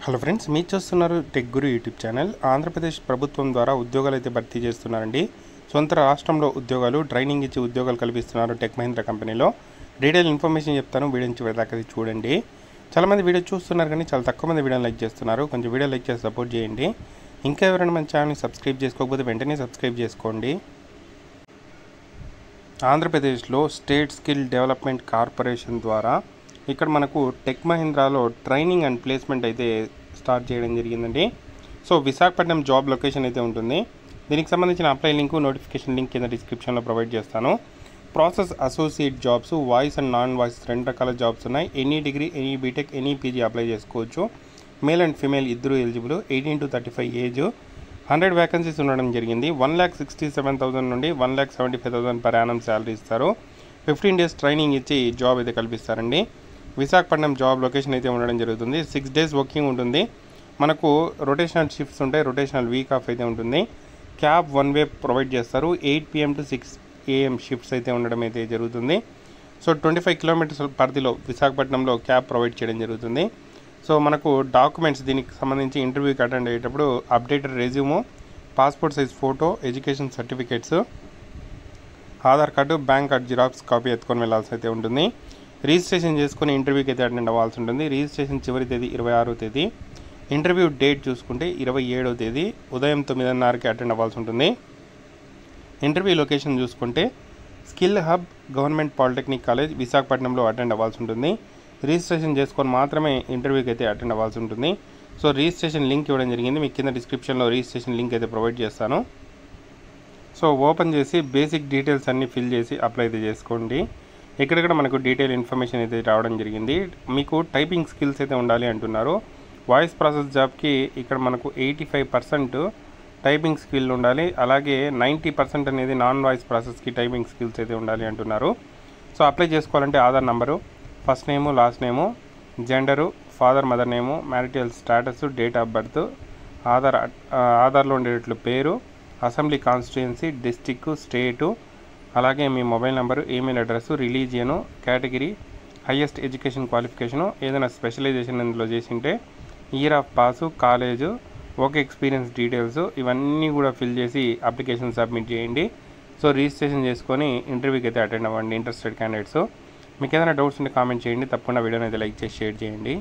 Hello friends, మీరు చూస్తున్నారు tech గురు YouTube channel. Andhra Pradesh ప్రభుత్వం ద్వారా ఉద్యోగాలు అయితే భర్తీ చేస్తున్నారండి. సొంత రాష్ట్రంలో ఉద్యోగాలు, ట్రైనింగ్ ఇచ్చి ఉద్యోగాలు కల్పిస్తున్నారు టెక్ మహీంద్రా కంపెనీలో. డీటెయిల్ ఇన్ఫర్మేషన్ చెప్తాను, వీడియో నుంచి దాకా చూడండి. చాలామంది వీడియో చూస్తున్నారు కానీ చాలా తక్కువ మంది వీడియోని లైక్ చేస్తున్నారు. కొంచెం వీడియో లైక్ చేసి సపోర్ట్ చేయండి. ఇంకా ఎవరైనా మన ఛానల్ని సబ్స్క్రైబ్ చేసుకోకపోతే వెంటనే సబ్స్క్రైబ్ చేసుకోండి. ఆంధ్రప్రదేశ్లో స్టేట్ స్కిల్ డెవలప్మెంట్ కార్పొరేషన్ ద్వారా ఇక్కడ మనకు టెక్ మహీంద్రాలో ట్రైనింగ్ అండ్ ప్లేస్మెంట్ అయితే స్టార్ట్ చేయడం జరిగిందండి. సో విశాఖపట్నం జాబ్ లొకేషన్ అయితే ఉంటుంది. దీనికి సంబంధించిన అప్లై లింక్, నోటిఫికేషన్ లింక్ కింద డిస్క్రిప్షన్లో ప్రొవైడ్ చేస్తాను. Process associate jobs, voice and non voice 2 రకాల జాబ్స్ ఉన్నాయి. Any degree, any BTech, any PG apply చేసుకోవచ్చు. మేల్ అండ్ ఫీమేల్ ఇద్దరు ఎలిజిబుల్. 18 to 35 age. 100 వ్యాకెన్సీస్ ఉండడం జరిగింది. 1,67,000 నుండి 1,75,000 per annum శాలరీ ఇస్తారు. 15 days ట్రైనింగ్ ఇచ్చి జాబ్ అయితే కల్పిస్తారండి. విశాఖపట్నం జాబ్ లొకేషన్ అయితే ఉండడం జరుగుతుంది. 6 days వర్కింగ్ ఉంటుంది. మనకు రొటేషనల్ షిఫ్ట్స్ ఉంటాయి. రొటేషనల్ వీక్ ఆఫ్ అయితే ఉంటుంది. క్యాబ్ 1 way ప్రొవైడ్ చేస్తారు. 8 PM to 6 AM షిఫ్ట్స్ అయితే ఉండడం అయితే జరుగుతుంది. సో 25 kilometers పరిధిలో విశాఖపట్నంలో క్యాబ్ ప్రొవైడ్ చేయడం జరుగుతుంది. సో మనకు డాక్యుమెంట్స్ దీనికి సంబంధించి ఇంటర్వ్యూకి అటెండ్ అయ్యేటప్పుడు updated resume, passport size photo, education certificates, Aadhaar card, bank card xerox copy ఎత్తుకొని వెళ్ళాల్సి అయితే ఉంటుంది. రిజిస్ట్రేషన్ చేసుకుని ఇంటర్వ్యూకి అయితే అటెండ్ అవ్వాల్సి ఉంటుంది. రిజిస్ట్రేషన్ చివరి తేదీ 26వ తేదీ. ఇంటర్వ్యూ డేట్ చూసుకుంటే 27వ తేదీ ఉదయం 9:30కి అటెండ్ అవ్వాల్సి ఉంటుంది. ఇంటర్వ్యూ లొకేషన్ చూసుకుంటే skill hub government polytechnic college విశాఖపట్నంలో అటెండ్ అవ్వాల్సి ఉంటుంది. రిజిస్ట్రేషన్ చేసుకొని మాత్రమే ఇంటర్వ్యూకి అయితే అటెండ్ అవ్వాల్సి ఉంటుంది. సో రిజిస్ట్రేషన్ లింక్ ఇవ్వడం జరిగింది. మీకు కింద డిస్క్రిప్షన్లో రిజిస్ట్రేషన్ లింక్ అయితే ప్రొవైడ్ చేస్తాను. సో ఓపెన్ చేసి బేసిక్ డీటెయిల్స్ అన్నీ ఫిల్ చేసి అప్లై అయితే చేసుకోండి. ఎక్కడెక్కడ మనకు డీటెయిల్ ఇన్ఫర్మేషన్ అయితే రావడం జరిగింది. మీకు టైపింగ్ స్కిల్స్ అయితే ఉండాలి అంటున్నారు. వాయిస్ ప్రాసెస్ జాబ్కి ఇక్కడ మనకు 85% టైపింగ్ స్కిల్ ఉండాలి. అలాగే 90% అనేది నాన్ వాయిస్ ప్రాసెస్కి టైపింగ్ స్కిల్స్ అయితే ఉండాలి అంటున్నారు. సో అప్లై చేసుకోవాలంటే Aadhaar number, first name, last name, gender, father mother name, marital status, date of birth, ఆధార్లో ఉండేటట్లు పేరు, అసెంబ్లీ కాన్స్టిట్యుయెన్సీ, డిస్టిక్, స్టేటు, అలాగే మీ mobile number, email address, religion, category, highest education qualification, ఏదైనా స్పెషలైజేషన్ ఇందులో చేసింటే, year of pass, college, work experience details ఇవన్నీ కూడా ఫిల్ చేసి అప్లికేషన్ సబ్మిట్ చేయండి. సో రిజిస్ట్రేషన్ చేసుకొని ఇంటర్వ్యూకి అయితే అటెండ్ అవ్వండి ఇంట్రెస్టెడ్ క్యాండిడేట్స్. మీకు ఏదైనా డౌట్స్ ఉంటే కామెంట్ చేయండి. తప్పకుండా వీడియోని అయితే లైక్ చేసి షేర్ చేయండి.